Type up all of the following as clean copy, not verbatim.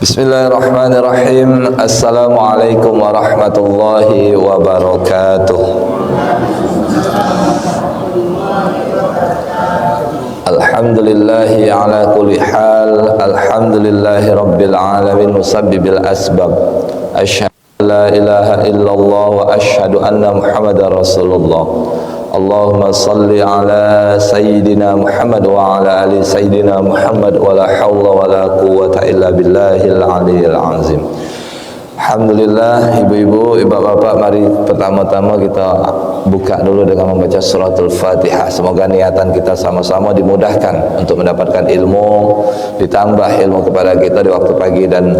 Bismillahirrahmanirrahim. Assalamualaikum warahmatullahi wabarakatuh. Alhamdulillahi ala kulli hal. Alhamdulillahi rabbil alamin musabbibil asbab. Asyhadu an la ilaha illallah wa asyhadu anna Muhammadar Rasulullah. Allahumma salli ala Sayyidina Muhammad wa ala ali Sayyidina Muhammad wa la hawla wa la quwwata illa billahil aliyyil azim. Alhamdulillah, ibu-ibu, bapak-bapak, mari pertama-tama kita buka dulu dengan membaca suratul Fatihah. Semoga niatan kita sama-sama dimudahkan untuk mendapatkan ilmu, ditambah ilmu kepada kita di waktu pagi dan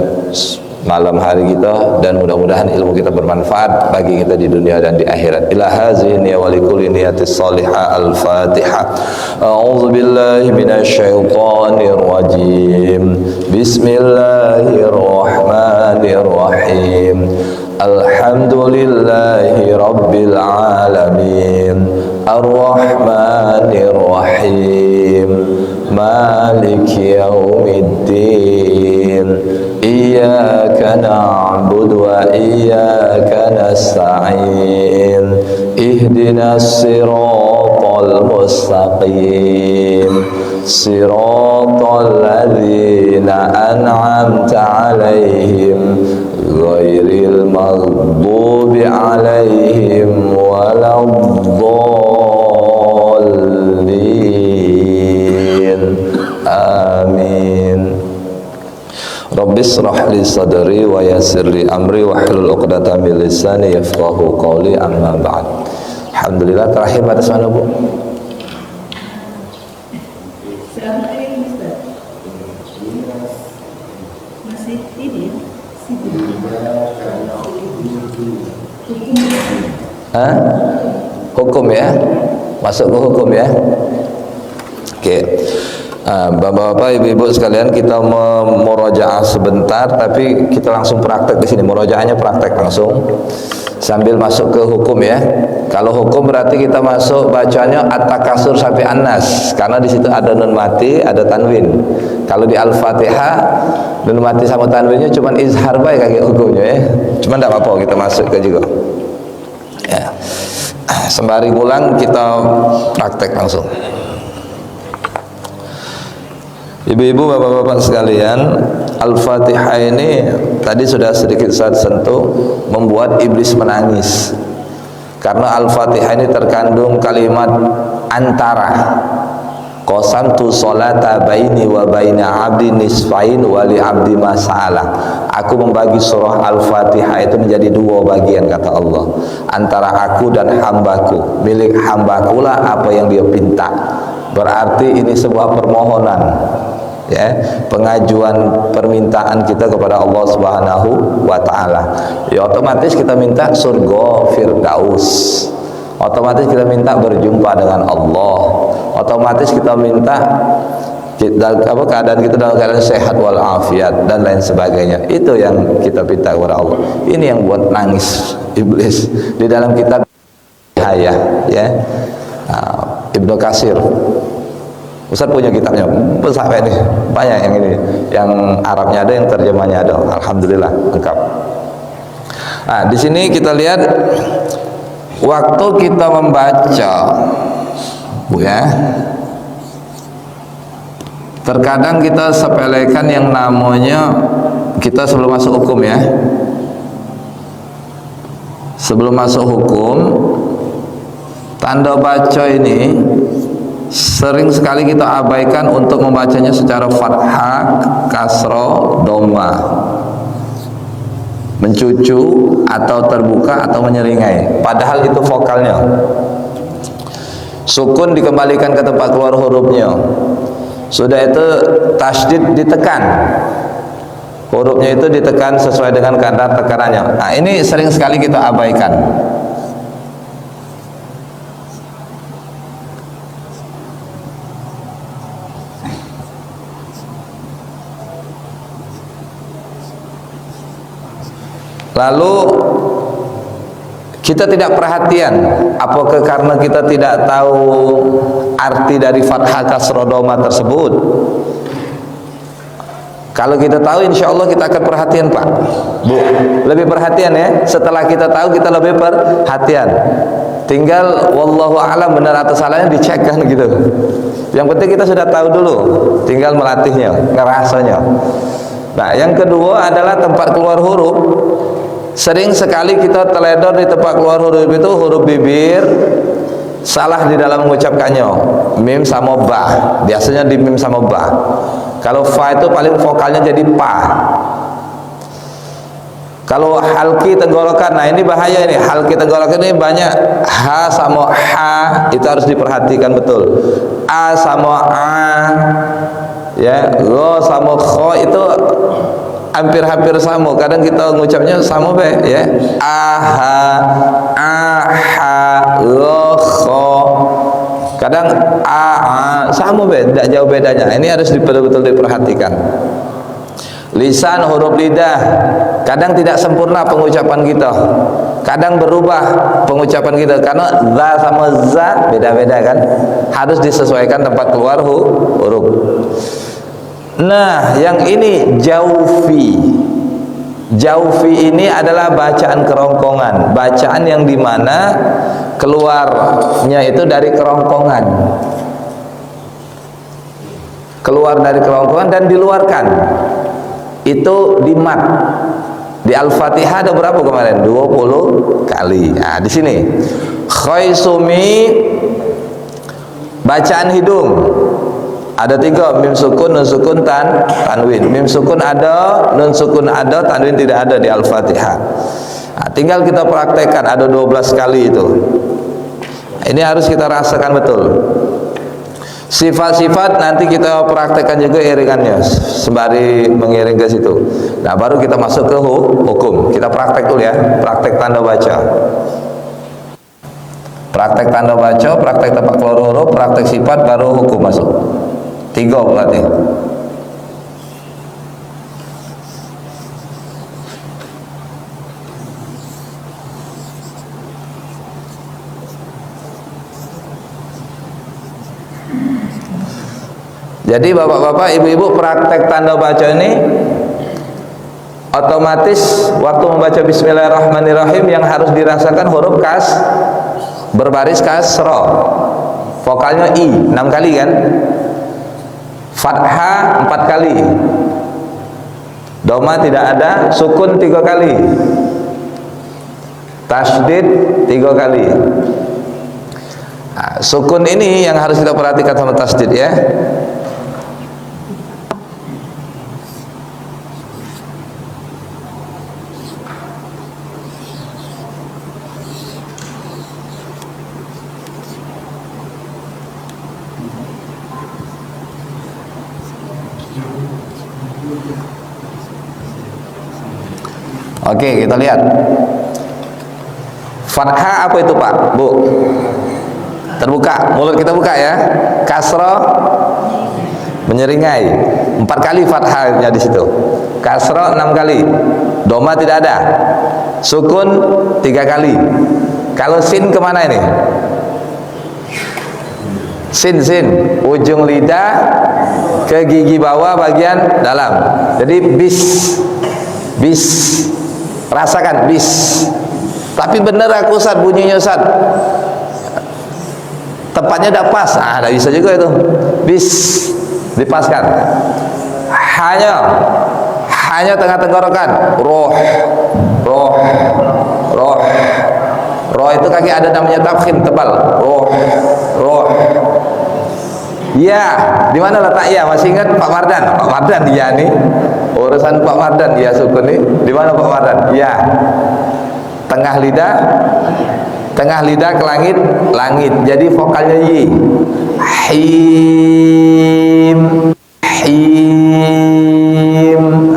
malam hari kita, dan mudah-mudahan ilmu kita bermanfaat bagi kita di dunia dan di akhirat. Ila hazihi niyya wa likulli niyatis salihah. Al-Fatihah. A'udzu billahi minasyaitonir rajim. Bismillahirrahmanirrahim. Alhamdulillahi rabbil alamin. Ar-Rahmanir Rahim. Maliki yaumiddin. Iyyaka na'budu wa iyyaka nasta'in. Ihdinas siratal mustaqim. Siratal ladzina an'amta 'alaihim ghairil maghdubi 'alaihim waladdallin. Amin. Rabbi shrah li sadri wa yassir li amri wa hlul 'uqdatam min lisani yafqahu qawli, amma ba'd. Alhamdulillah, terakhir pada mana, Bu? Masih ini Hah? Hukum ya? Masuk ke hukum ya? Oke. Bapak-bapak, ibu-ibu sekalian, kita memurojaah sebentar, tapi kita langsung praktek di sini. Murojaahnya praktek langsung sambil masuk ke hukum ya. Kalau hukum berarti kita masuk bacanya at-takasur sampai an-nas, karena di situ ada nun mati, ada tanwin. Kalau di Al-Fatihah nun mati sama tanwinnya cuman izhar baik kayak hukumnya ya. Cuman tidak apa-apa, kita masuk ke juga. Ya. Sembari pulang kita praktek langsung. Ibu-ibu, bapak-bapak sekalian, Al-Fatihah ini tadi sudah sedikit saya sentuh, membuat iblis menangis. Karena Al-Fatihah ini terkandung kalimat antara. Qasamtu sholata baini wa baina abdi nisfain wa li abdi mas'alah. Aku membagi surah Al-Fatihah itu menjadi dua bagian, kata Allah. Antara aku dan hambaku. Milik hambakulah apa yang dia pinta. Berarti ini sebuah permohonan, ya, pengajuan permintaan kita kepada Allah Subhanahu wa taala. Ya, otomatis kita minta surga firdaus. Otomatis kita minta berjumpa dengan Allah. Otomatis kita minta keadaan kita dalam keadaan sehat walafiat dan lain sebagainya. Itu yang kita minta kepada Allah. Ini yang buat nangis iblis di dalam kitab Haya, ya. Ibnu Katsir. Ustaz punya kitabnya besar ini, banyak yang ini, yang Arabnya ada, yang terjemahnya ada. Alhamdulillah lengkap. Nah, di sini kita lihat waktu kita membaca, Bu ya, terkadang kita sepelekan yang namanya, kita sebelum masuk hukum ya, sebelum masuk hukum, tanda baca ini sering sekali kita abaikan untuk membacanya secara fathah, kasroh, dhamma, mencucu atau terbuka atau menyeringai, padahal itu vokalnya. Sukun dikembalikan ke tempat keluar hurufnya. Sudah itu tasydid ditekan, hurufnya itu ditekan sesuai dengan kadar tekanannya. Nah, ini sering sekali kita abaikan. Lalu kita tidak perhatian, apakah karena kita tidak tahu arti dari fathah kasroh dhamma tersebut, Kalau kita tahu, insya Allah kita akan perhatian Pak, Bu, lebih perhatian ya. Setelah kita tahu, kita lebih perhatian. Tinggal wallahu a'lam benar atau salahnya dicek kan gitu. Yang penting kita sudah tahu dulu, tinggal melatihnya, ngerasanya. Nah, yang kedua adalah tempat keluar huruf. Sering sekali kita teledor di tempat keluar huruf itu, huruf bibir salah di dalam mengucapkannya. Mim sama ba, biasanya di mim sama ba. Kalau fa itu paling vokalnya jadi pa. Kalau halki tenggorokan, nah ini bahaya ini. Halki tenggorokan ini banyak ha sama ha, itu harus diperhatikan betul. A sama a, ya, lo sama kho itu hampir-hampir sama. Kadang kita ngucapnya sama be, ya. Aha, aha, lo kho. Kadang a sama be, tidak jauh bedanya. Ini harus betul-betul diperhatikan. Lisan, huruf lidah, kadang tidak sempurna pengucapan kita, kadang berubah pengucapan kita karena za sama za beda-beda kan, harus disesuaikan tempat keluar huruf. Nah, yang ini jaufi. Jaufi ini adalah bacaan kerongkongan, bacaan yang dimana keluarnya itu dari kerongkongan, keluar dari kerongkongan dan diluarkan. Itu di mat. Di Al-Fatihah ada berapa kemarin? 20 kali. Nah, di sini khaisumi, bacaan hidung ada 3, mim sukun, nun sukun, tanwin. Mim sukun ada, nun sukun ada, tanwin tidak ada di Al-Fatihah. Nah, tinggal kita praktekkan, ada 12 kali itu. Ini harus kita rasakan betul. Sifat-sifat nanti kita praktekkan juga iringannya sembari mengiring ke situ. Nah, baru kita masuk ke hukum. Kita praktek dulu ya, praktek tanda baca. Praktek tanda baca, praktek tempat keluar huruf, praktek sifat, baru hukum masuk. 3 berarti. Jadi bapak-bapak, ibu-ibu, praktek tanda baca ini otomatis waktu membaca bismillahirrahmanirrahim yang harus dirasakan huruf berbaris kasroh. Vokalnya i 6 kali kan, fathah 4 kali, doma tidak ada, sukun 3 kali, tasydid 3 kali. Nah, sukun ini yang harus kita perhatikan sama tasydid ya. Oke, kita lihat. Fathah apa itu Pak, Bu? Terbuka, mulut kita buka ya. Kasroh menyeringai, 4 kali fathahnya di situ. Kasroh 6 kali. Doma tidak ada. Sukun 3 kali. Kalau sin kemana ini? Sin, ujung lidah ke gigi bawah bagian dalam. Jadi bis. Rasakan bis. Tapi bener aku Ustaz, bunyinya Ustaz, tepatnya tidak pas. Ah, tidak bisa juga itu. Bis dipaskan. Hanya tengah tenggorokan. Roh. Roh itu kaki ada namanya tafkhim tebal. Roh. Ya, di mana letak ya? Masih ingat Pak Mardan? Pak Mardan ya nih. Urusan Pak Mardan ya sukun nih. Di mana Pak Mardan? Ya. Tengah lidah ke langit. Jadi vokalnya yi. Him.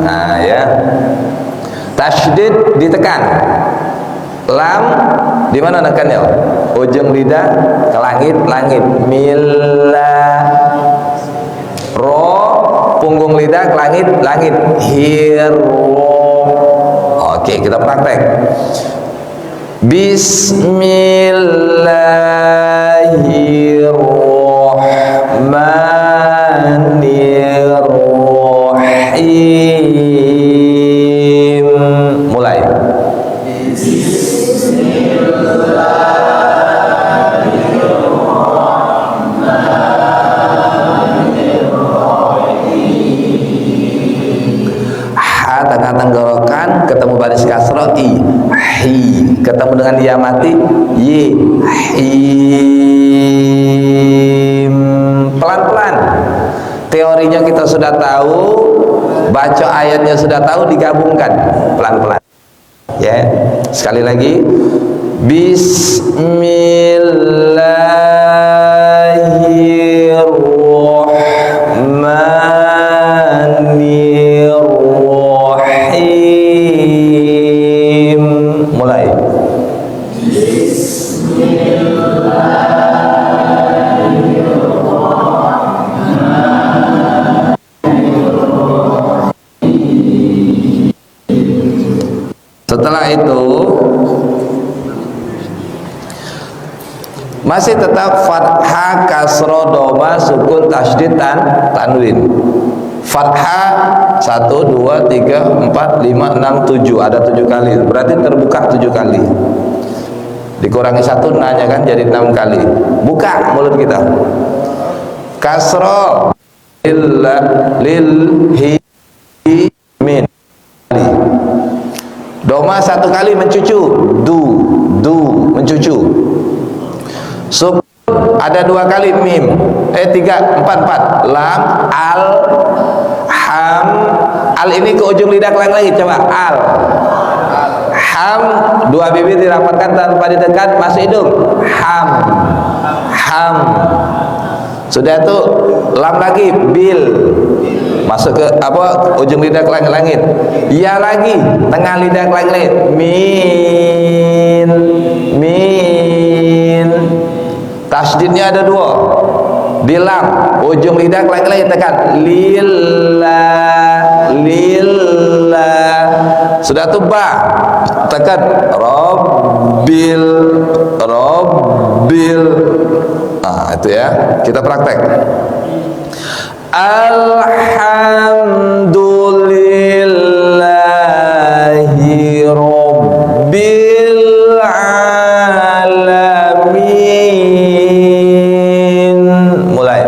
Nah, ya. Tasydid ditekan. Lam di mana nekannya? Ujung lidah ke langit. Milah. Ro, punggung lidah ke langit. Hiro. Oke, kita praktek. Bismillahirrahmanirrahim. ketemu dengan ya mati, yihim. Pelan-pelan. Teorinya kita sudah tahu, baca ayatnya sudah tahu, digabungkan pelan-pelan. Ya, sekali lagi. Bismillahirrahmanirrahim. Mulai. Setelah itu masih tetap fathah, kasroh, doma, sukun, tasydid, tanwin. Fathah 1, 2, 3, 4, 5, 6, 7. Ada 7 kali. Berarti terbuka 7 kali. Dikurangi 1, nanya kan jadi 6 kali. Buka mulut kita. Kasroh lil hi min. Doma 1 kali mencucu, du mencucu. Sukun ada 2 kali, mim 3, 4 lam, al, ham. Al ini ke ujung lidah lagi, coba al, ham, 2 bibir dirapatkan tanpa didekat, masuk hidung, ham. Sudah itu lam lagi, bil, masuk ke apa, ujung lidah ke langit-langit. Ya lagi, tengah lidah ke langit, min. Tasydidnya ada 2. Di lam, ujung lidah ke langit-langit, tekan lillah. Sudah tuh ba, tekan rabbil. Nah, itu ya, kita praktek. Alhamdulillahi rabbil alamin. Mulai.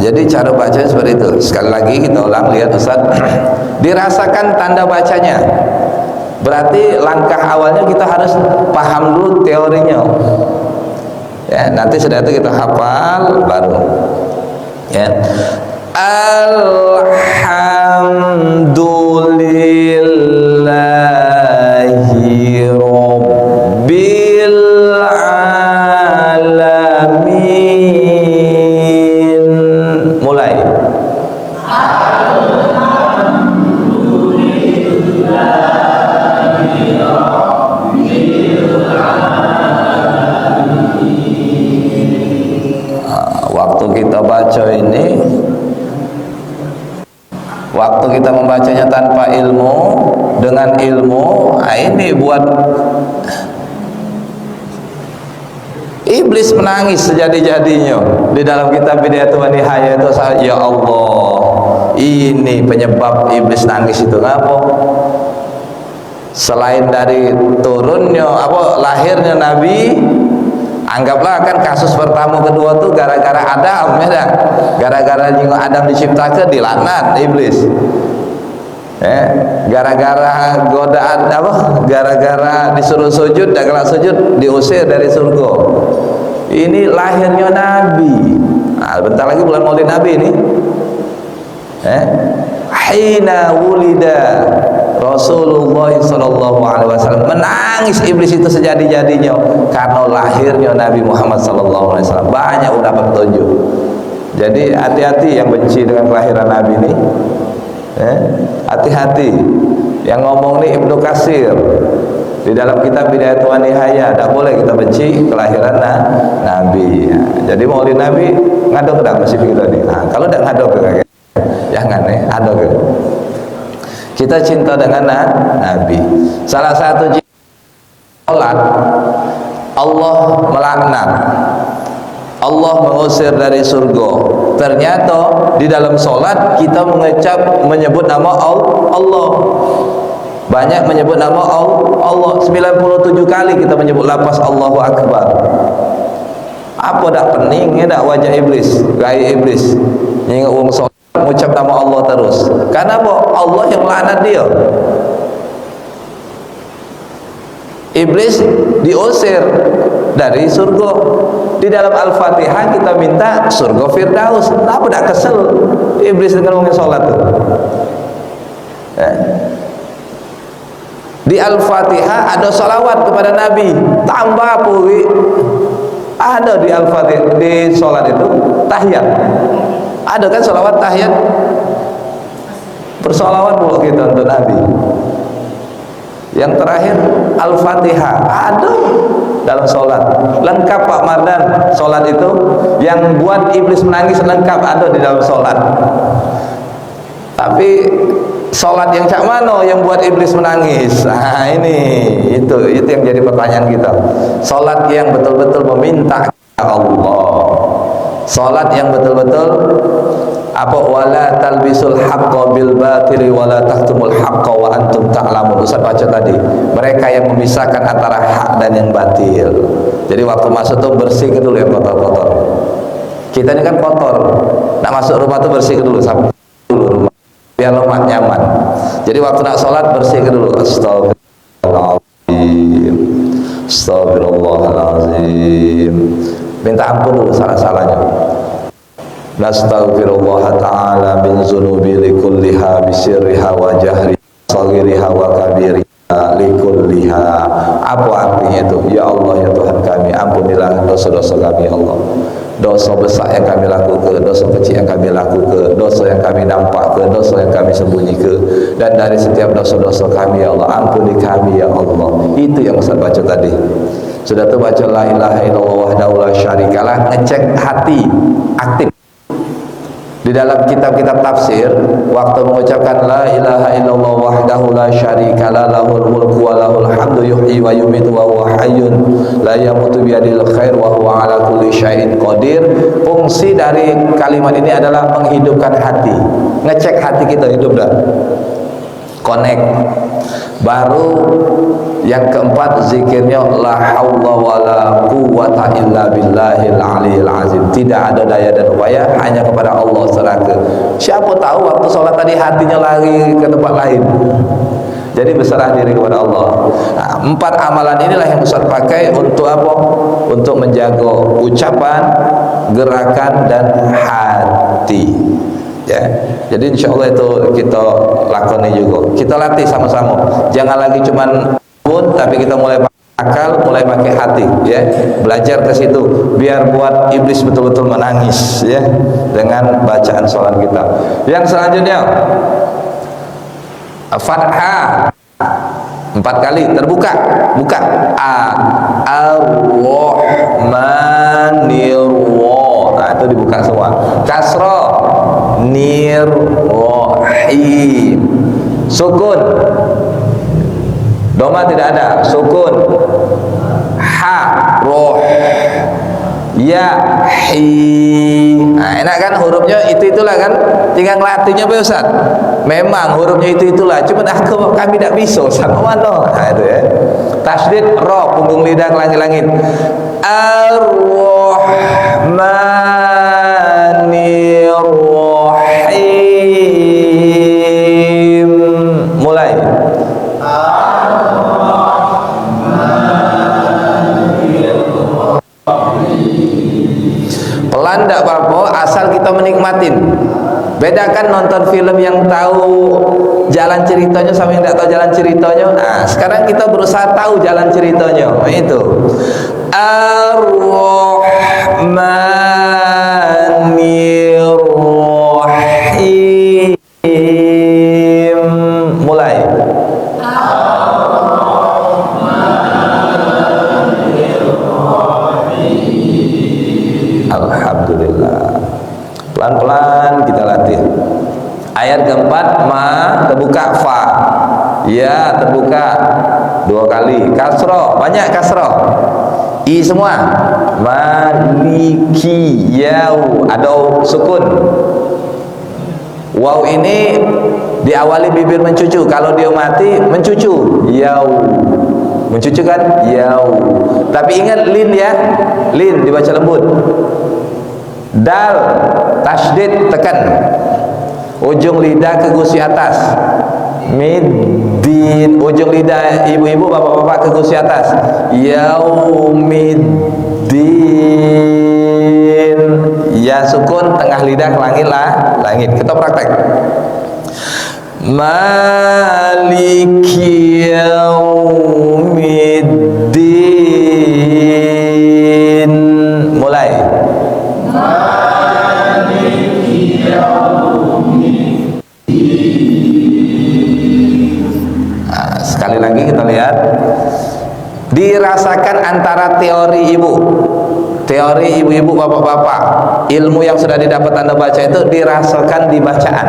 Jadi cara baca seperti itu. Sekali lagi kita ulang, lihat Ustaz. Dirasakan tanda bacanya. Berarti langkah awalnya kita harus paham dulu teorinya. Ya, nanti sudah itu kita hafal baru. Ya. Alhamdulillahi rabbil alamin. Mulai. Waktu kita baca ini, waktu kita membacanya tanpa ilmu, dengan ilmu, ini buat iblis menangis sejadi-jadinya. Di dalam kitab Bidayah wa Nihayah itu, ya Allah, ini penyebab iblis nangis itu ngapa? Selain dari turunnya lahirnya Nabi, anggaplah kan kasus pertama kedua tuh gara-gara Adam, ya, gara-gara nyinggung Adam diciptakan dilaknat iblis. Gara-gara godaan gara-gara disuruh sujud, dan kalau sujud diusir dari surga. Ini lahirnya Nabi. Nah, bentar lagi bulan Maulid Nabi ini. Hina wulida Rasulullah sallallahu alaihi wasallam, menangis iblis itu sejadi-jadinya karena lahirnya Nabi Muhammad sallallahu alaihi wasallam. Banyak udah petunjuk. Jadi hati-hati yang benci dengan kelahiran Nabi ini. Hati-hati. Yang ngomong ini Ibnu Katsir di dalam kitab Bidayah wa Nihayah. Tidak boleh kita benci kelahiran Nabi. Jadi Maulid Nabi ngadok dah masih kita nih. Nah, kalau tidak ngadok jangan adok. Kita cinta dengan Nabi. Salah satu sholat, Allah melaknat, Allah mengusir dari surga. Ternyata di dalam sholat kita menyebut nama Allah. Banyak menyebut nama Allah. 97 kali kita menyebut lafaz Allahu Akbar. Apa dak pening dak wajah iblis, gaya iblis. Nyingat wong salat mengucap nama Allah terus. Karena apa? Allah yang laknat dia. Iblis diusir dari surga. Di dalam Al-Fatihah kita minta surga Firdaus. Apa dak kesel iblis dengan wong salat tuh? Di Al-Fatihah ada salawat kepada Nabi, tambah puri. Ada di Al-Fatihah, di salat itu tahiyat. Ada kan salawat tahiyat? Bersalawat pula kita untuk Nabi. Yang terakhir Al-Fatihah ada dalam salat. Lengkap Pak Mardan, salat itu yang buat iblis menangis lengkap ada di dalam salat. Tapi salat yang cak mano yang buat iblis menangis? Nah ini itu yang jadi pertanyaan kita. Salat yang betul-betul meminta Allah, salat yang betul-betul apa, wala talbisul haqqo bil batili wala tahtumul haqqo wa antum ta'lamun. Ustaz baca tadi, mereka yang memisahkan antara hak dan yang batil. Jadi waktu masuk tuh bersihkan dulu yang kotor-kotor. Kita ini kan kotor, nak masuk rumah tuh bersihkan dulu sampai dulu rumah biar lemah nyaman. Jadi waktu nak sholat bersihkan dulu. Astagfirullahaladzim, astagfirullahaladzim. Minta ampun dulu salah-salahnya. Nastaghfirullah ta'ala min zunubi likulliha bisirriha wa jahriha saghiriha wa kabiriha likulliha. Apa artinya itu? Ya Allah ya Tuhan kami, ampunilah dosa-dosa kami ya Allah. Dosa besar yang kami lakukan, dosa kecil yang kami lakukan, dosa yang kami nampak ke, dosa yang kami sembunyikan, dan dari setiap dosa-dosa kami ya Allah, ampuni kami ya Allah. Itu yang Ustaz baca tadi. Sudah tu baca la ilaha illallah wahdahu la syarikalah, ngecek hati aktif. Di dalam kitab-kitab tafsir, waktu mengucapkan la ilaha illallah wahdahu la syarikalah lahul mulku wa lahul hamdu yuhyi wa yumitu wa huwa hayyun la yamutu biyadil khair wa huwa ala kulli syai'in qadir. Fungsi dari kalimat ini adalah menghidupkan hati, ngecek hati kita hidup dah, connect. Baru yang keempat zikirnya la haula wala quwwata illa billahil aliyil azim. Tidak ada daya dan upaya, hanya kepada Allah seraka. Siapa tahu waktu sholat tadi hatinya lari ke tempat lain. Jadi berserah diri kepada Allah. Nah, 4 amalan inilah yang Ustaz pakai untuk apa? Untuk menjaga ucapan, gerakan dan hati. Ya, jadi insya Allah itu kita lakoni juga. Kita latih sama-sama. Jangan lagi cuman pun, tapi kita mulai akal, mulai pakai hati. Ya, belajar ke situ. Biar buat iblis betul-betul menangis. Ya, dengan bacaan sholat kita. Yang selanjutnya, Fathah 4 kali terbuka, buka. Ar-Rahmanir. Nah, itu dibuka semua. Kasroh Nir-Rahim. Sukun, doma tidak ada, sukun. Ha, roh. Ya, hi. Nah, enak kan hurufnya itulah kan. Tinggal ngelatihnya Pak Ustaz. Memang hurufnya itulah. Cuma kami tidak bisa sama mana. Nah, itu ya. Tasdid ro, punggung lidah ke langit-langit. Ar-Rahmanir-Rahim. Mulai. Pelan tidak apa-apa, asal kita menikmatin. Bedakan nonton film yang tahu jalan ceritanya sama yang tidak tahu jalan ceritanya. Nah, sekarang kita berusaha tahu jalan ceritanya. Nah, itu Ar-Rahmanir-Rahim. Mulai. Alhamdulillah. Pelan-pelan kita latih. Ayat keempat, ma terbuka, fa. Ya terbuka 2 kali. Kasroh, banyak kasroh. I semua. Maliki yau, ada sukun. Waw ini diawali bibir mencucu. Kalau dia mati mencucu. Yau. mencucu kan, yau. Tapi ingat lin ya, lin dibaca lembut. Dal tasydid tekan, ujung lidah ke gusi atas. Middin, ujung lidah ibu-ibu bapak-bapak ke gusi atas. Yaumiddin, ya sukun tengah lidah ke langit lah, langit. Kita praktek. Maliki yaumiddin. Mulai. Maliki yaumiddin. Nah, sekali lagi kita lihat. Dirasakan antara teori ibu, teori ibu-ibu bapak-bapak, ilmu yang sudah didapat Anda baca itu dirasakan di bacaan.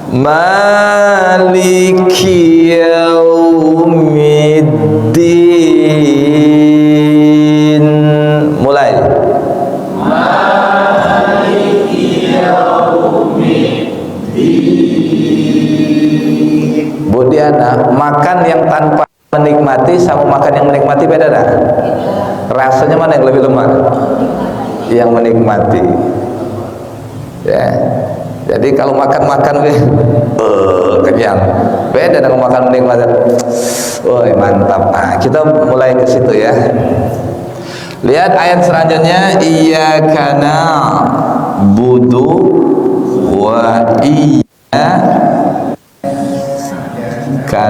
Maliki yaumiddin. Mulai. Maliki yaumiddin. Bu Diana, makan yang tanpa menikmati sama makan yang menikmati beda dah? Rasanya mana yang lebih lemak? Yang menikmati. Ya. Jadi kalau makan-makan kenyang, beda dengan makan menikmati. Woi mantap. Nah, kita mulai ke situ ya. Lihat ayat selanjutnya, iyyaka na'budu wa iyyaka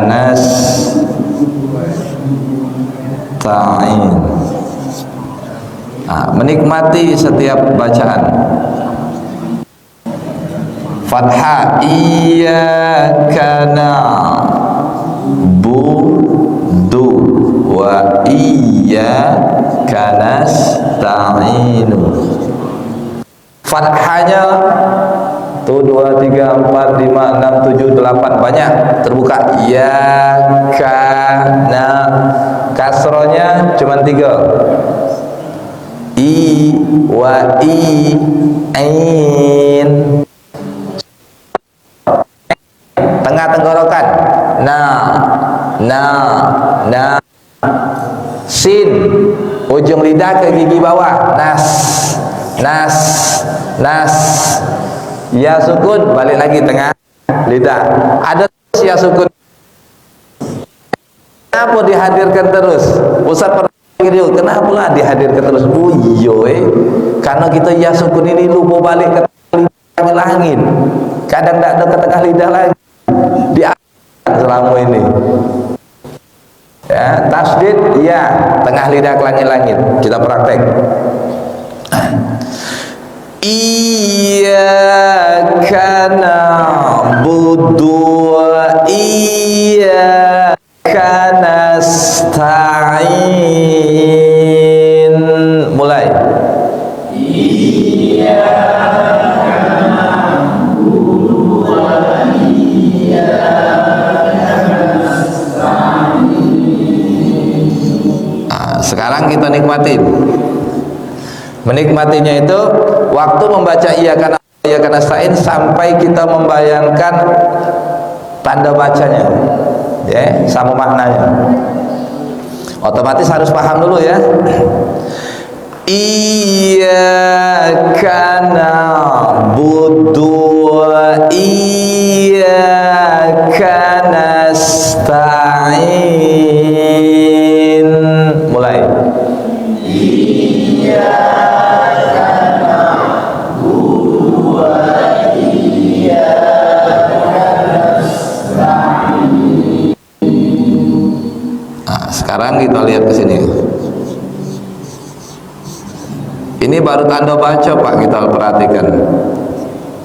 nasta'in. Nah, menikmati setiap bacaan. Fathah, iyyaka na'budu wa iyyaka nasta'in. Fathahnya tuh 2, 3, 4, 5, 6, 7, 8 banyak terbuka. Iyyaka na, kasronya cuma 3. I wa i ain. Tengah tenggorokan. Na. Sin, ujung lidah ke gigi bawah. Nas. Ya sukun, balik lagi tengah lidah. Ada ya sukun. Kenapa dihadirkan terus? Ustaz pernah video, kenapa lah dihadirkan terus? Karena kita ya sukun ini lupa balik ke langit. Kadang tidak ada ke tengah lidah lagi. Di selama ini. Ya, tasdid ya, tengah lidah ke langit-langit. Kita praktek. Iyyaka na'budu wa iyyaka nasta'in. Mulai. Iyyaka na'budu wa iyyaka nasta'in. Nah, sekarang kita nikmatin. Menikmatinya itu waktu membaca iyyaka nasta'in sampai kita membayangkan tanda bacanya, ya, sama maknanya. Otomatis harus paham dulu ya. Iyyaka na'budu wa iyyaka nasta'in. Mulai. Sekarang kita lihat ke sini. Ini baru tanda baca Pak, kita perhatikan.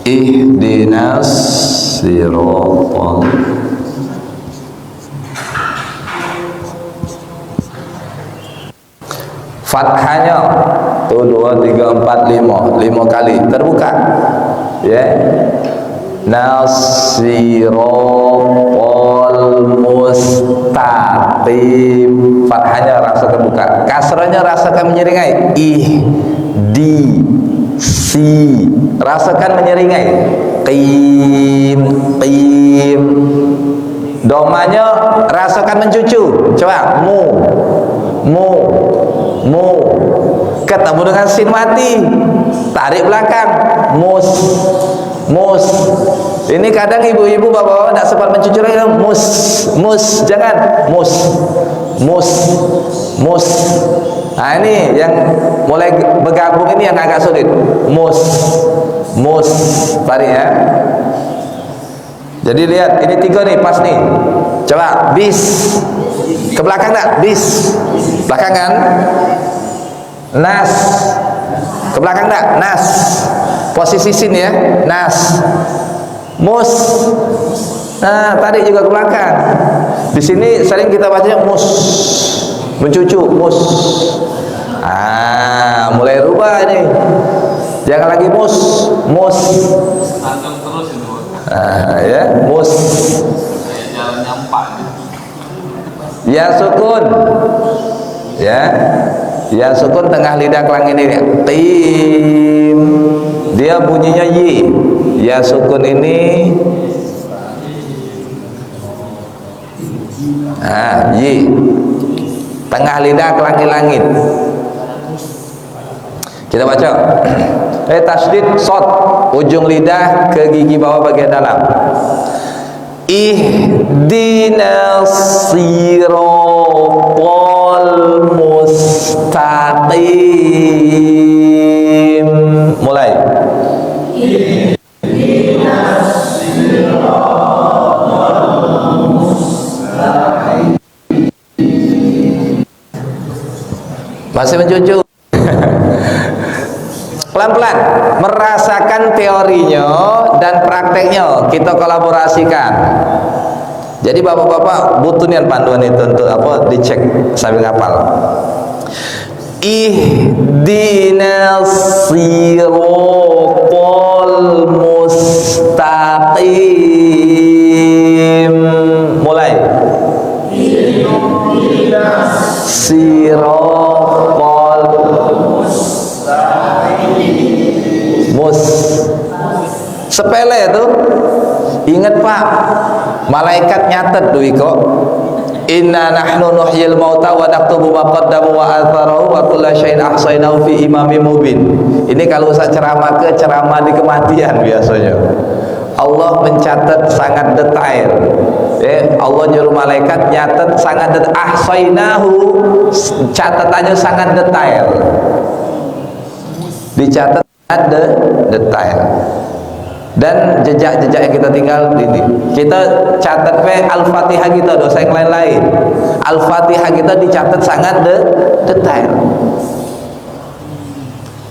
Ihdinas siratal. Fathahnya tuh 2, 3, 4, 5 kali terbuka. Ya. Nasirul mustaqim. Fathahnya rasa terbuka, kasranya rasakan menyeringai. Di si, rasakan menyeringai. Qim Domanya rasakan mencucu. Coba mu. Ketemu dengan sin mati, tarik belakang, mus. Ini kadang ibu-ibu bapak-bapak tidak sempat mencucu lagi, mus, jangan mus. Nah ini yang mulai bergabung ini yang agak sulit. Mus, tarik ya. Jadi lihat, ini 3 nih, pas nih. Coba bis, ke belakang tak? Bis, belakang kan? Nas, ke belakang tak? Nas, posisi sin ya, nas. Mus, nah tarik juga ke belakang. Di sini sering kita bacanya mus, mencucu, mus. Mulai rubah ini. Jangan lagi mus. Antum terus itu. Ya, mus. Kayak jalan nyampak. Ya sukun. Ya sukun tengah lidah kelang ini. Tim. Dia bunyinya yi. Ya sukun ini. Yi. Tengah lidah kelang langit. Kita baca. Tasdid sod, ujung lidah ke gigi bawah bagian dalam. Ihdinas siratal mustaqim. Mulai. Ihdinas siratal mustaqim. Masih mencucu. Pelan-pelan merasakan teorinya dan prakteknya kita kolaborasikan. Jadi bapak-bapak butuh niat panduan itu untuk apa? Dicek sambil hafal. Ihdinas siratal mustaqim. Mulai. Ihdinas siratal mus. Sepele itu. Ingat Pak, malaikat nyatet duwi kok. Inna nahnu nuhyil mauta wa naktubu ma qaddamu wa atharahu wa kulla syai'in ahsaynahu fi imamin mubin. Ini kalau usah ceramah di kematian biasanya. Allah mencatat sangat detail. Allah nyuruh malaikat nyatet sangat detail. Ahsaynahu, catatannya sangat detail. Dicatat ada detail. Dan jejak-jejak yang kita tinggal ini kita catat Al-Fatihah kita, dosa yang lain-lain. Al-Fatihah kita dicatat sangat detail.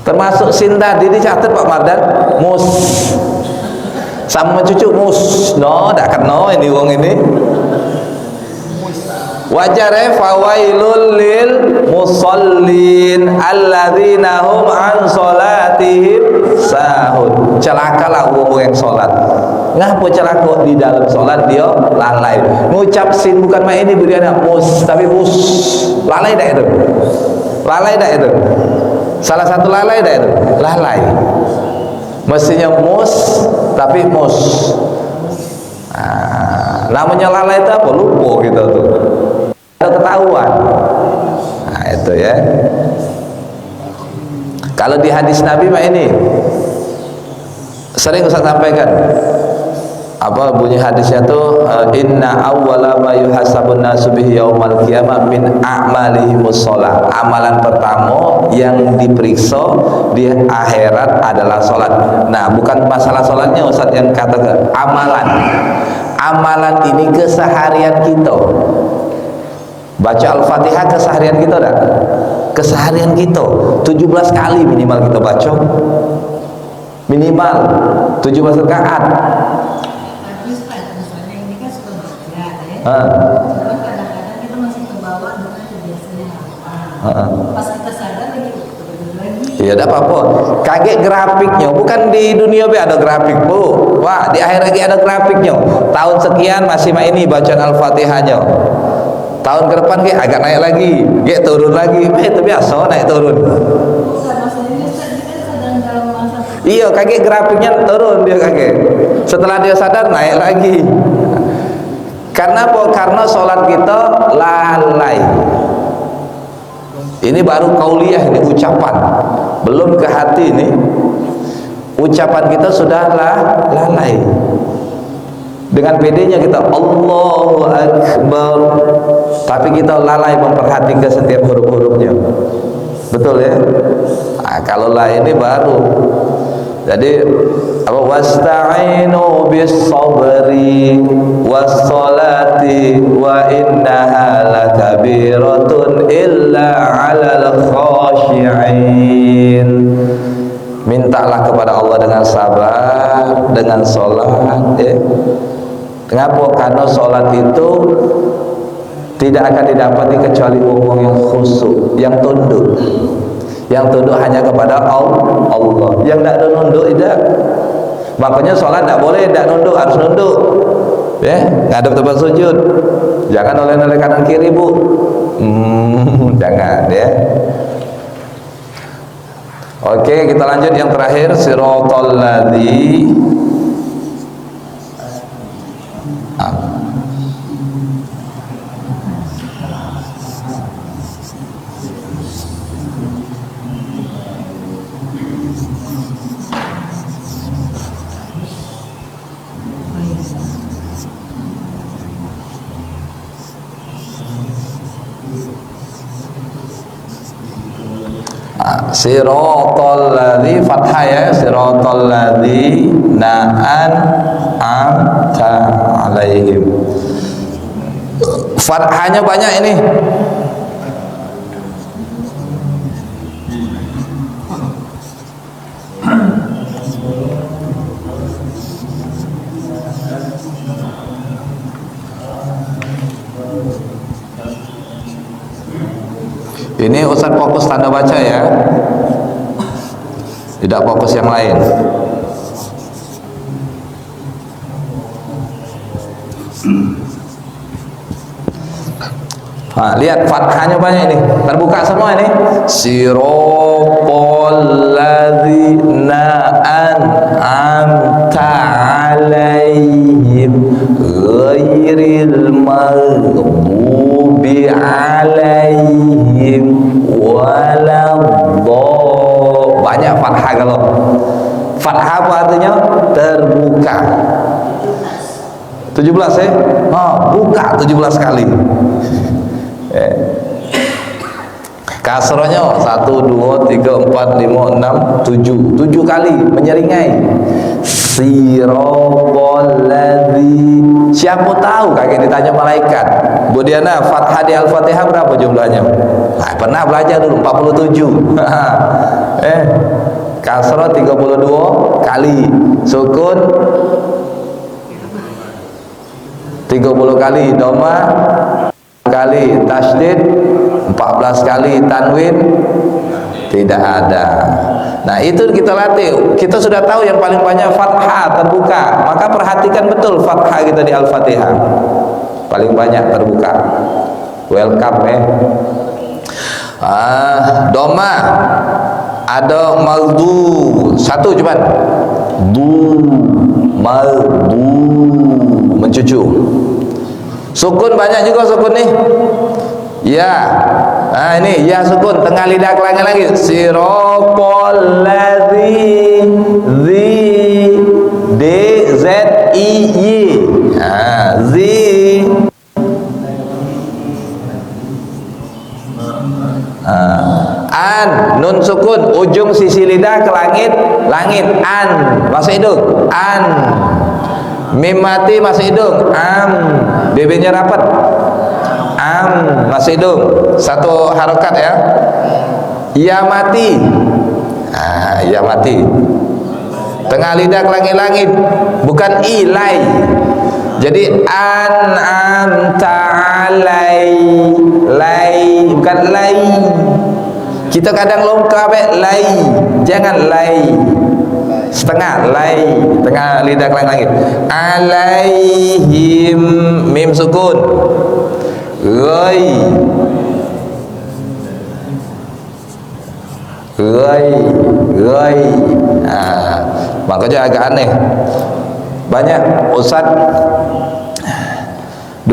Termasuk sin tadi dicatat Pak Mardan, mus. Sama cucu mus. No, dak kena ini wong ini. Wajare fawailul lil musallin alladzina hum an salatihim sahun. Celakalah wong yang salat. Ngapa celaka di dalam salat dia lalai. Ngucap sin bukan main ini beriana mus tapi mus. Lalai dak itu. Lalai dak itu. Salah satu lalai dak itu. Lalai. Mestinya mus tapi mus. Namanya lalai itu apa? Lupa kita tuh. Ketahuan. Nah itu ya. Kalau di hadis Nabi mah ini sering Ustaz sampaikan. Apa bunyi hadisnya tuh? Inna awwala ma yuhasabun nasu bihi yaumal qiyamah min a'malihimus shalah. Amalan pertama yang diperiksa di akhirat adalah salat. Nah, bukan masalah salatnya Ustaz yang katakan, amalan. Amalan ini keseharian kita. Baca Al-Fatihah keseharian kita dah. Keseharian kita 17 kali minimal kita baca. Minimal 17 rakaat. Bagus Pak, misalnya ini kan suka baca ya. Cuman kadang-kadang kita masih kebawa dengan kebiasaan apa. Pas kita sadar lagi lagi. Ya ada apa-apa. Kaget grafiknya, bukan di dunia be ada grafik bu. Wah di akhir lagi ada grafiknya. Tahun sekian masih ini bacaan Al-Fatihahnya. Tahun ke depan kayak agak naik lagi, kayak turun lagi. Itu biasa naik turun. Bukan maksudnya Ustaz, ini kan sedang dalam masa. Iya, kaget grafiknya turun dia kaget. Setelah dia sadar naik lagi. Karena apa? Karena sholat kita lalai. Ini baru kauliyah, ini ucapan, belum ke hati. Ini ucapan kita sudah lalai. Dengan pedenya kita Allahu Akbar, tapi kita lalai memperhatikan setiap huruf-hurufnya. Betul ya? Nah, kalau la ini baru. Jadi apa? Wasta'inu bis sabri was salati wa innaha lakabiratun illa 'alal khashi'in. Mintalah kepada Allah dengan sabar, dengan sholat ya. Kenapa? Karena sholat itu tidak akan didapati kecuali orang yang khusyuk, yang tunduk. Yang tunduk hanya kepada Allah. Yang tidak nunduk tidak. Makanya sholat tidak boleh tidak nunduk, harus nunduk. Ya, ngadep tempat sujud. Jangan oleh kanan kiri bu. Jangan ya. Oke, kita lanjut yang terakhir, siratal ladzi siratal ladzi fathah ya, siratal ladzi an'amta 'alaihim. Fathahnya banyak ini. Ini Ustaz fokus tanda baca ya, tidak fokus yang lain. Nah, lihat fathahnya banyak ini, terbuka semua ini. Siratal ladzina an'amta 'alaihim ghairil maghdubi 'alaihim waladhdallin. Banyak fathah. Kalau fathah apa artinya? Terbuka. 17 ya? Buka 17 kali. Kasrohnya 1, 2, 3, 4, 5, 6, 7 kali menyeringai. Siratal ladzi. Siapa tahu, kakek ditanya malaikat, Bu Diana, fathah di Al-Fatihah berapa jumlahnya? Nah, pernah belajar dulu 47. Kasroh 32 kali, sukun 30 kali, doma kali, tasydid 14 kali, tanwin tidak ada. Nah, itu kita latih. Kita sudah tahu yang paling banyak fathah terbuka, maka perhatikan betul fathah kita di Al-Fatihah. Paling banyak terbuka. Welcome doma ada maldu satu cuman maldu mencucu. Sukun banyak juga sukun nih. Ya. Nah, ini ya sukun tengah lidah kelangin lagi. Siratal ladzi D Z I Y. Zi. An nun sukun ujung sisi lidah ke langit masuk hidung an. Mim mati masuk hidung BB-nya rapat masuk hidung, satu harokat ya. Ya mati ya mati tengah lidah ke langit bukan ilai. Jadi an'amta alai bukan lai. Kita kadang longkap lai, jangan lai setengah, lai tengah lidah ke langit. Alaihim mim sukun ghai makanya agak aneh. Banyak Ustaz 20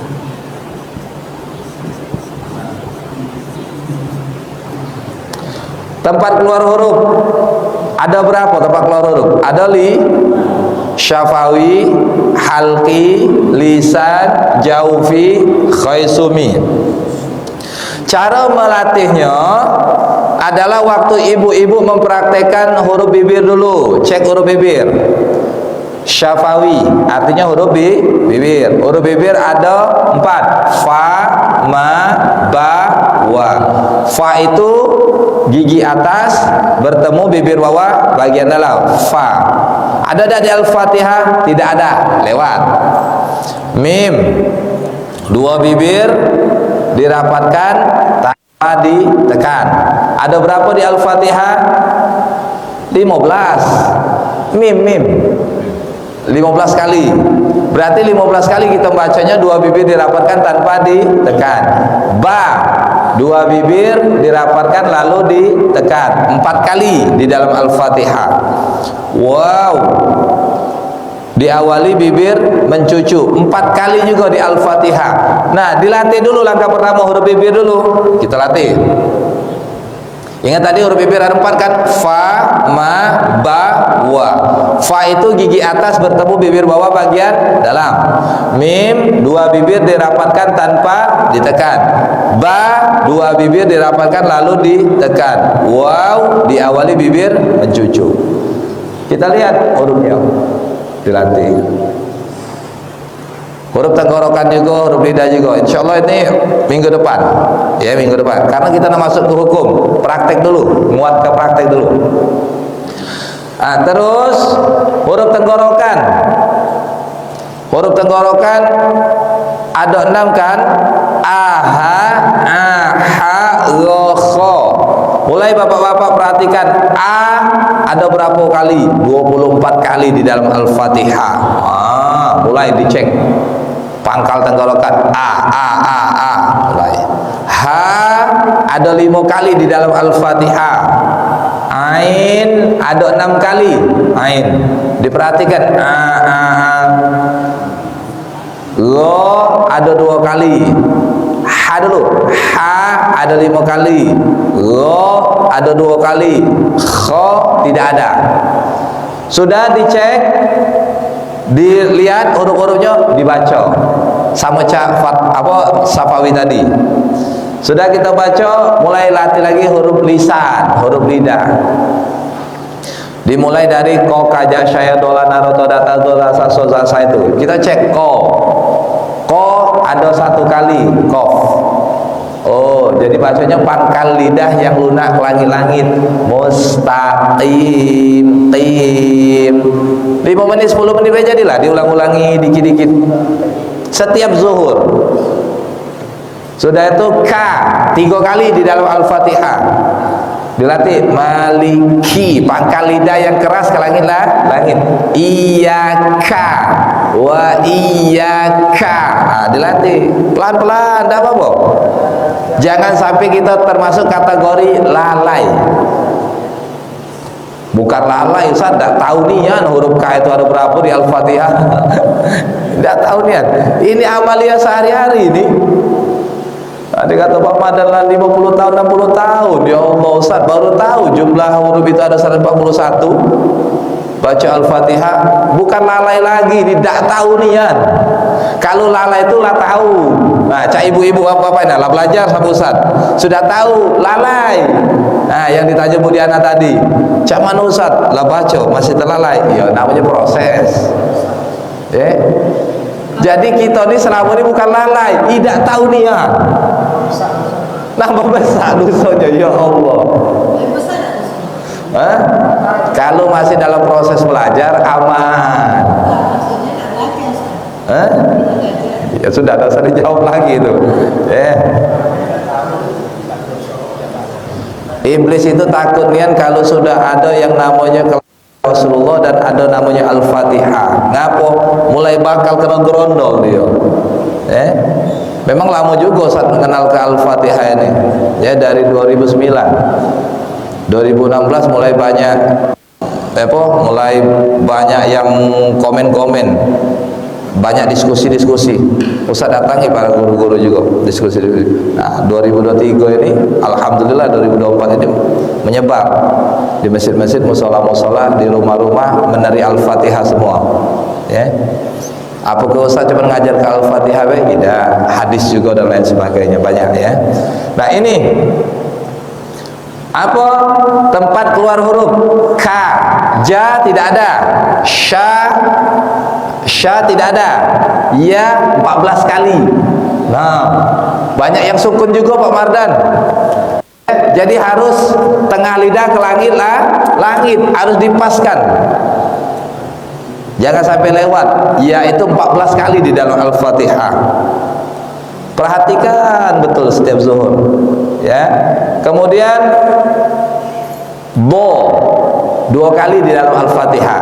Tempat keluar huruf ada berapa tempat keluar huruf? Ada syafawi, halqi, lisan, jaufi, khaisumi. Cara melatihnya adalah waktu ibu-ibu mempraktekkan huruf bibir dulu. Cek huruf bibir. Syafawi artinya huruf bibir. Huruf bibir ada 4. Fa, ma, ba, wa. Fa itu gigi atas bertemu bibir bawah bagian dalam. Fa. Ada di Al-Fatihah? Tidak ada, lewat. Mim, 2 bibir dirapatkan tanpa ditekan. Ada berapa di Al-Fatihah? 15. Mim 15 kali. Berarti 15 kali kita bacanya 2 bibir dirapatkan tanpa ditekan. Ba, 2 bibir dirapatkan lalu ditekan 4 kali di dalam Al-Fatihah. Wow, diawali bibir mencucu 4 kali juga di Al-Fatihah. Nah, dilatih dulu langkah pertama huruf bibir dulu. Kita latih. Ingat tadi huruf bibir ada 4 kan? Fa, ma, ba, wa. Fa itu gigi atas bertemu bibir bawah bagian dalam. Mim, 2 bibir dirapatkan tanpa ditekan. Ba, 2 bibir dirapatkan lalu ditekan. Waw, diawali bibir mencucu. Kita lihat hurufnya, dilatih. Huruf tenggorokan juga, huruf lidah juga. Insya Allah ini minggu depan, ya minggu depan. Karena kita nak masuk ke hukum, praktek dulu, muat ke praktek dulu. Nah, terus huruf tenggorokan. Huruf tenggorokan ada 6 kan? Aha, aha, lo, kho. Mulai bapak-bapak perhatikan A ada berapa kali? 24 kali di dalam Al-Fatihah. Mulai dicek pangkal tenggorokan A. Mulai. H ada 5 kali di dalam Al-Fatihah. Ain ada 6 kali. Ain diperhatikan A. Lo ada 2 kali. Ha dulu. Ha ada 5 kali. Lo ada 2 kali. Kho tidak ada. Sudah dicek, dilihat huruf-hurufnya, dibaca sama Safawi tadi. Sudah kita baca, mulai latih lagi huruf lisan, huruf lidah. Dimulai dari ko, kaja, syaya, dola, naroto, data, dola, saso, zasa itu. Kita cek ko. Ko ada 1 kali, kof. Oh, jadi bacanya pangkal lidah yang lunak ke langit-langit. Mustaqim, qim. 5 menit, 10 menit aja jadilah, diulang-ulangi dikit-dikit. Setiap zuhur. Sudah itu ka 3 kali di dalam Al-Fatihah. Dilatih maliki, pangkal lidah yang keras ke langit. Iyaka wa iyaka. Nah, dilatih pelan-pelan, tidak apa-apa. Jangan sampai kita termasuk kategori lalai. Bukan lalai, Ustaz, tidak tahu nian huruf K itu ada berapa di Al-Fatihah. Tidak tahu nian. Ini amalia sehari-hari ini. Ada kata Pak Madalan 50 tahun 60 tahun. Ya Allah, Ustaz baru tahu jumlah huruf itu ada 141. Baca Al-Fatihah, bukan lalai lagi, tidak tahu nian. Kalau lalai itu lah tahu. Nah, cak ibu-ibu apa-apa ini lah belajar sama Ustaz. Sudah tahu lalai. Nah, yang ditanya Bu Diana tadi, cak mana Ustaz? Lah baca, masih terlalai. Ya namanya proses. Ya. Jadi kita ini selama ini bukan lalai, tidak tahu niat. Nambah besar dosanya, ya Allah. Hah? Kalau masih dalam proses belajar aman. Hah? Ya sudah, tidak usah dijawab lagi itu. Iblis itu takut nian kalau sudah ada yang namanya Rasulullah dan ada namanya Al-Fatihah. Ngapo? Mulai bakal kena gerondol dia. Memang lama juga saat mengenal ke Al-Fatihah ini. Ya dari 2009. 2016 mulai banyak mulai banyak yang komen-komen. banyak diskusi-diskusi. Ustaz datangi para guru-guru juga diskusi. Nah, 2023 ini alhamdulillah 2024 ini menyebar di masjid-masjid, musola-musola, di rumah-rumah meneri Al-Fatihah semua. Ya. Apakah Ustaz cuma ngajar ke Al-Fatihah? Tidak, hadis juga dan lain sebagainya banyak ya. Nah, ini apa tempat keluar huruf K, ja tidak ada, sya tidak ada, ya 14 kali. Nah, banyak yang sukun juga Pak Mardan. Jadi harus tengah lidah ke langit lah, langit harus dipaskan. Jangan sampai lewat. Ya itu 14 kali di dalam Al-Fatihah. Perhatikan betul setiap zuhur. Ya. Kemudian bo 2 kali di dalam Al-Fatihah.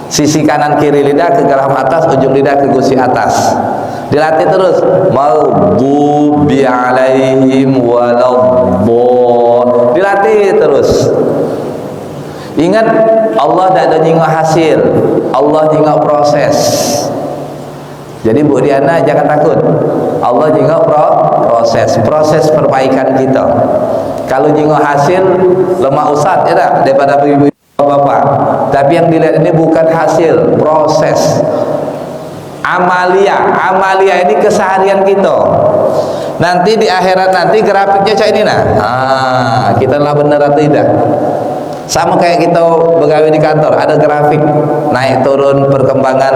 Sisi kanan kiri lidah ke geraham atas, ujung lidah ke gusi atas. Dilatih terus. Maghdubi alaihim waladdallin. Dilatih terus. Ingat, Allah tidak ada nyingok hasil, Allah nyingok proses. Jadi Bu Diana jangan takut, Allah nyingok proses perbaikan kita. Kalau nyingok hasil lemah Ustaz ya tak, daripada ibu bapak. Tapi yang dilihat ini bukan hasil, proses. Amalia ini keseharian kita. Nanti di akhirat nanti grafiknya kayak ini nah. Kita lah benar atau tidak. Sama kayak kita begawe di kantor, ada grafik naik turun perkembangan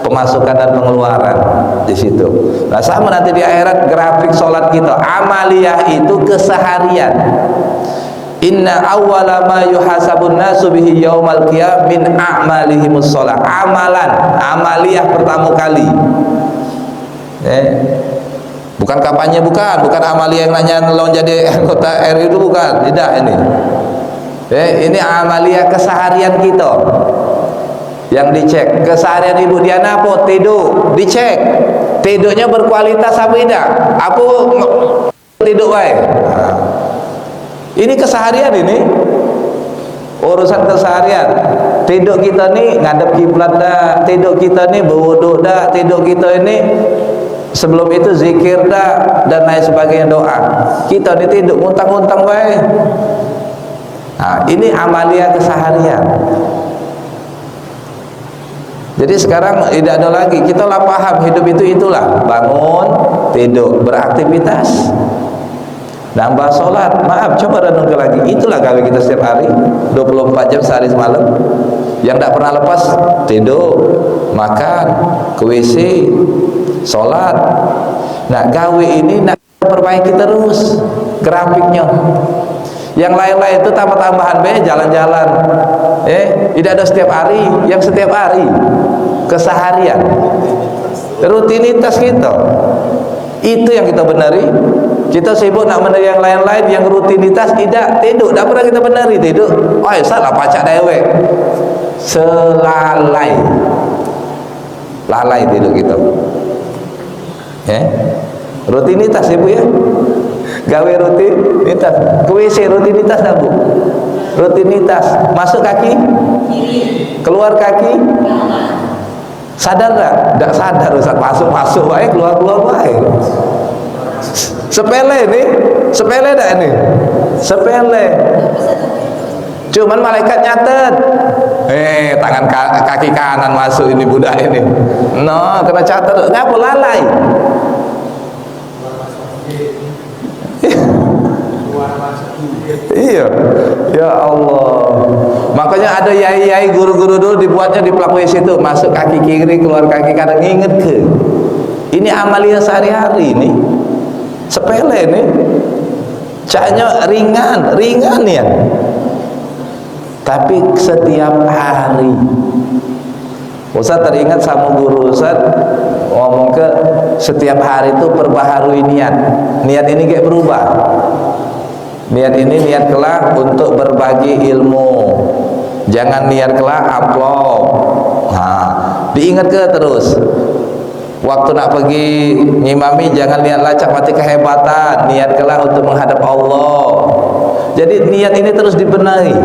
pemasukan dan pengeluaran di situ. Nah, sama nanti di akhirat grafik sholat kita. Amaliyah itu keseharian. Inna awwala ma yuhasabun nasu bihi yaumal qiyamah min a'malihimus sholat. Amaliyah pertama kali. Bukan kampanye, bukan amaliyah yang nanya lawan jadi anggota RI itu bukan. Tidak ini. Ini amaliyah keseharian kita yang dicek. Keseharian Ibu Diana apa? Tidur, dicek tidurnya berkualitas apa tidak? Apa tidur baik? Ini keseharian, ini urusan keseharian. Tidur kita nih ngadep kiblat dah, tidur kita nih berwudu dah, tidur kita ini sebelum itu zikir dah dan lain sebagainya, doa. Kita nih tidur nguntang-nguntang baik. Nah, ini amalia keseharian. Jadi sekarang tidak ada lagi, kita lah paham hidup itu itulah bangun, tidur, beraktivitas, nambah sholat. Maaf, coba renungkan lagi, itulah gawe kita setiap hari 24 jam sehari semalam. Yang tidak pernah lepas tidur, makan, ke WC, sholat. Nah, gawe ini nak perbaiki terus grafiknya. Yang lain-lain itu tambah-tambahan jalan-jalan. Tidak ada setiap hari, yang setiap hari keseharian, rutinitas kita. Itu yang kita benari. Kita sibuk nak benari yang lain-lain, yang rutinitas tidak, tidur, tidak pernah kita benari tidur. Oh, salah pacak dewek. Selalai. Lalai tidur kita. Rutinitas Ibu ya. Gawe rutinitas, ke WC rutinitas dah Bu, rutinitas, masuk kaki keluar kaki, sadar tak? Tak sadar Ustaz, masuk baik, keluar baik. Sepele nih, sepele tak ini? Sepele. Cuman malaikat nyatet, tangan kaki kanan masuk ini budak ini, no kena catat, ngapa lalai? Iya, ya Allah. Makanya ada yai-yai guru-guru dulu dibuatnya di pelak WC itu, masuk kaki kiri keluar kaki kanan, inget ke? Ini amalia sehari-hari ini, sepele nih, caknya ringan ya. Tapi setiap hari, Ustaz teringat sama guru Ustaz ngomong ke setiap hari itu perbaharui niat ini kayak berubah. Niat ini niat kelak untuk berbagi ilmu, jangan niat kelak upload. Diingat ke terus. Waktu nak pergi ngimami jangan niat lacak mati kehebatan, niat kelak untuk menghadap Allah. Jadi niat ini terus dibenahi.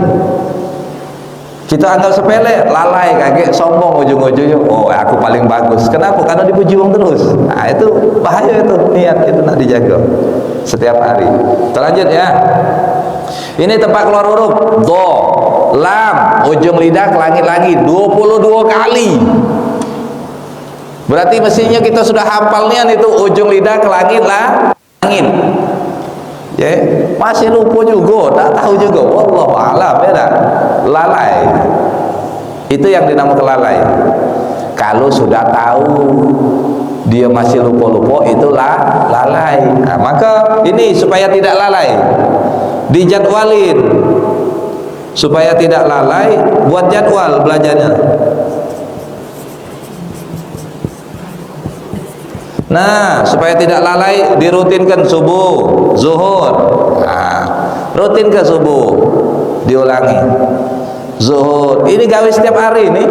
Kita anggap sepele, lalai, kaget, sombong ujung-ujungnya. Oh, aku paling bagus. Kenapa? Karena dipuji orang terus. Nah, itu bahaya itu, niat itu nak dijaga setiap hari. Terlanjut ya. Ini tempat keluar huruf do, lam, ujung lidah ke langit-langit 22 kali. Berarti mestinya kita sudah hafal nih itu ujung lidah ke langit. Ya, masih lupa juga, tak tahu juga. Wallahu a'lam, ya dah. Lalai. Itu yang dinamakan lalai. Kalau sudah tahu dia masih lupa-lupa, itulah lalai. Nah, maka ini supaya tidak lalai, dijadwalin. Supaya tidak lalai, buat jadwal belajarnya. Nah, supaya tidak lalai, dirutinkan subuh, zuhur. Nah, rutin ke subuh, diulangi. Zuhur, ini gawe setiap hari nih.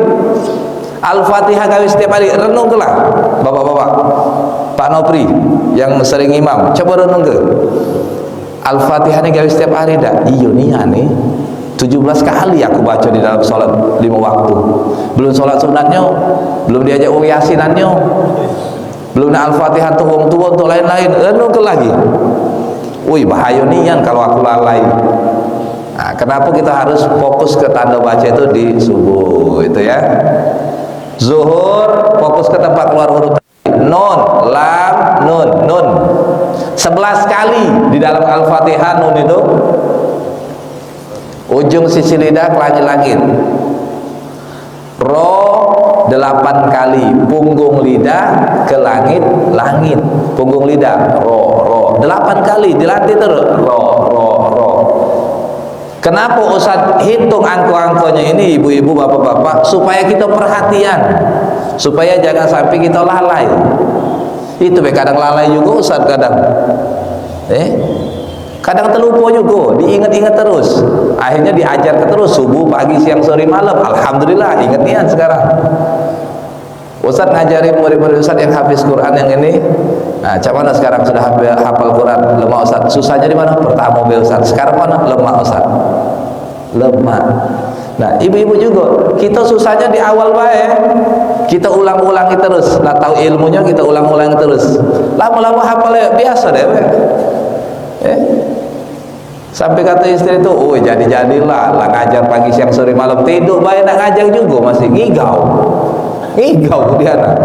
Al-Fatihah gawe setiap hari, renung kelah, bapak-bapak. Pak Nopri yang sering imam, coba renung ke. Al-Fatihah ini gawe setiap hari dah. Iya nih. 17 kali aku baca di dalam sholat 5 waktu. Belum sholat sunatnya, belum diajak yasinannya. Belum Al-Fatihah tuh wong tua untuk lain-lain, renung ke lagi. Wih, bahaya nian kalau aku lalai. Nah, kenapa kita harus fokus ke tanda baca itu di subuh itu ya. Zuhur fokus ke tempat keluar huruf nun, lam, nun 11 kali di dalam Al-Fatihah. Nun itu ujung sisi lidah ke langit-langit. Ro 8 kali, punggung lidah ke langit-langit. Punggung lidah, ro 8 kali, dilatih terus. Ro. Kenapa Ustaz hitung angka-angkanya ini, ibu-ibu, bapak-bapak? Supaya kita perhatian, supaya jangan sampai kita lalai. Itu kadang lalai juga Ustaz kadang. Kadang terlupa juga, diingat-ingat terus. Akhirnya diajar terus subuh, pagi, siang, sore, malam. Alhamdulillah, ingat niat sekarang. Ustaz ngajari murid-murid Ustaz yang hafiz Quran yang ini. Nah, macam mana sekarang sudah hafal Quran? Lemah Ustaz. Susahnya di mana? Pertama Ustaz. Sekarang mana? Lemah Ustaz. Lemah. Nah, ibu-ibu juga, kita susahnya di awal baik. Kita ulang-ulangi terus. Nah, tahu ilmunya kita ulang-ulangi terus. Lama-lama hafalnya biasa deh. Sampai kata istri itu, oh jadi-jadilah lah ngajar pagi siang sore malam, tidur baik nak ngajar juga masih ngigau dia nak.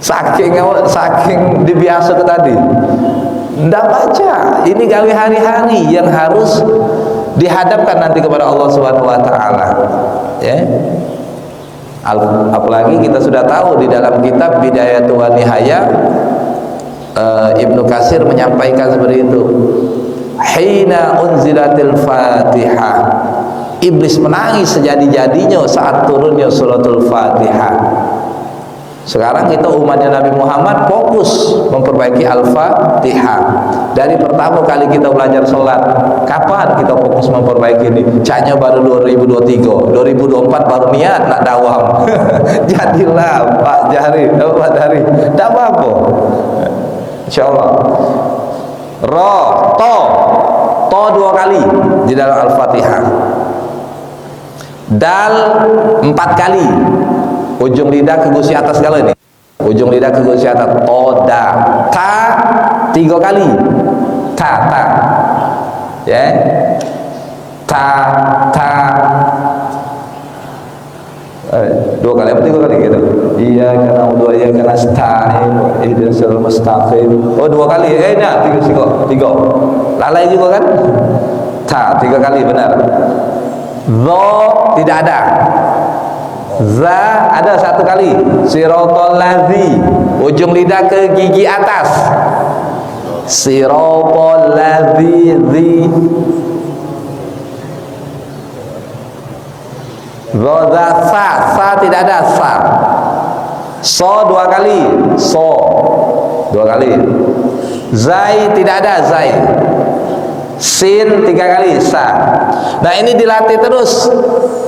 Saking dibiasa ke tadi, ndak baca. Ini gawe hari-hari yang harus dihadapkan nanti kepada Allah Subhanahu Wa Taala. Ya. Apalagi kita sudah tahu di dalam kitab Bidayah wa Nihayah, Ibnu Katsir menyampaikan seperti itu. Hina unzilatil Fatihah, iblis menangis sejadi-jadinya saat turunnya suratul Fatihah. Sekarang kita umatnya Nabi Muhammad fokus memperbaiki Al-Fatihah. Dari pertama kali kita belajar sholat, kapan kita fokus memperbaiki ini? Caknya baru 2023, 2024 baru niat nak dawam. Jadilah Pak Jari, Pak Dari, tak apa-apa. Insyaallah. Ro, to 2 kali di dalam Al-Fatihah. Dal 4 kali. Ujung lidah ke gusi atas kalau ini. Ujung lidah ke gusi atas. Toda. Ta 3 kali. Ta. Ya. Ta. 2 kali apa 3 kali gitu. Iya karena udah iya karena nasta'in ihdinas siratal mustaqim. Oh 2 kali. Nah 3. Lalai juga kan? Ta 3 kali benar. Zo tidak ada. Za ada 1 kali. Siratal ladzi, ujung lidah ke gigi atas. Siratal ladzi. Za sa tidak ada sa. So 2 kali. So 2 kali. Zai tidak ada zai. Sin 3 kali sa. Nah ini dilatih terus.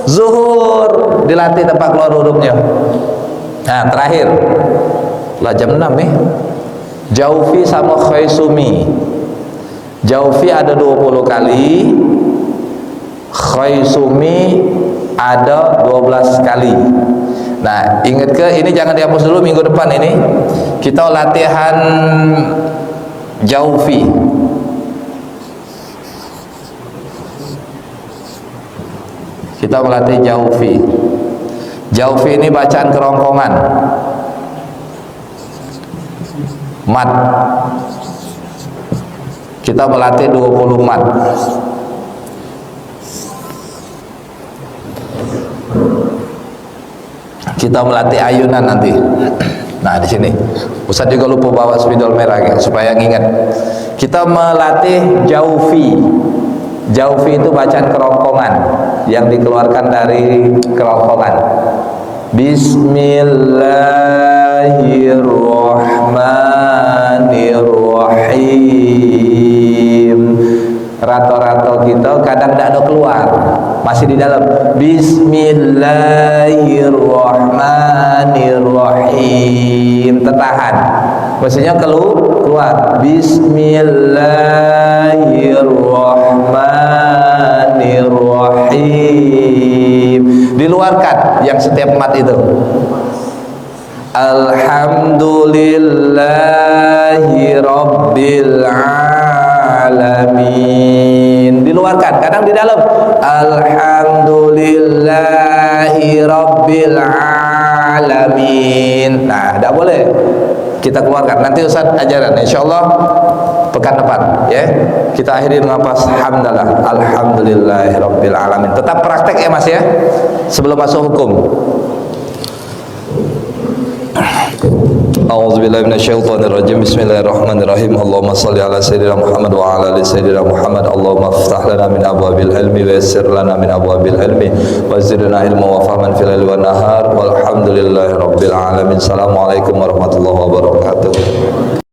Zuhur dilatih tempat keluar hurufnya. Nah terakhir lah jam 6 nih. Jaufi sama khaisumi. Jaufi ada 20 kali. Khaisumi ada 12 kali. Nah, ingat ke ini jangan dihapus dulu, minggu depan ini kita latihan jaufi. Kita melatih jaufi. Jaufi ini bacaan kerongkongan. Mat. Kita melatih 20 mat. Kita melatih ayunan nanti. Nah, di sini Ustaz juga lupa bawa spidol merah ya, supaya ingat. Kita melatih jaufi. Jaufi itu bacaan kerongkongan yang dikeluarkan dari kerongkongan. Bismillahirrahmanirrahim. Rato-rato kita kadang tidak ada keluar, masih di dalam. Bismillahirrahmanirrahim, tertahan, maksudnya keluar. Bismillahirrahmanirrahim, diluarkan yang setiap mat itu. Alhamdulillahi rabbil alamin, diluarkan, kadang di dalam. Alhamdulillahi rabbil alamin. Nah, tidak boleh kita keluarkan. Nanti Ustaz ajaran insyaallah pekan depan ya. Kita akhiri dengan pas hamdalah alhamdulillahi rabbil alamin. Tetap praktek ya Mas ya, sebelum masuk hukum. A'udzubillahi minasyaitonirrajim. Bismillahirrahmanirrahim. Allahumma shalli ala sayyidina Muhammad wa ala ali sayyidina Muhammad. Allahumma iftah lana min abwabil ilmi wa yassir lana min abwabil ilmi wa zidna ilman wa fahman fil laili wan nahar. Walhamdulillahi rabbil alamin. Assalamualaikum warahmatullahi wabarakatuh.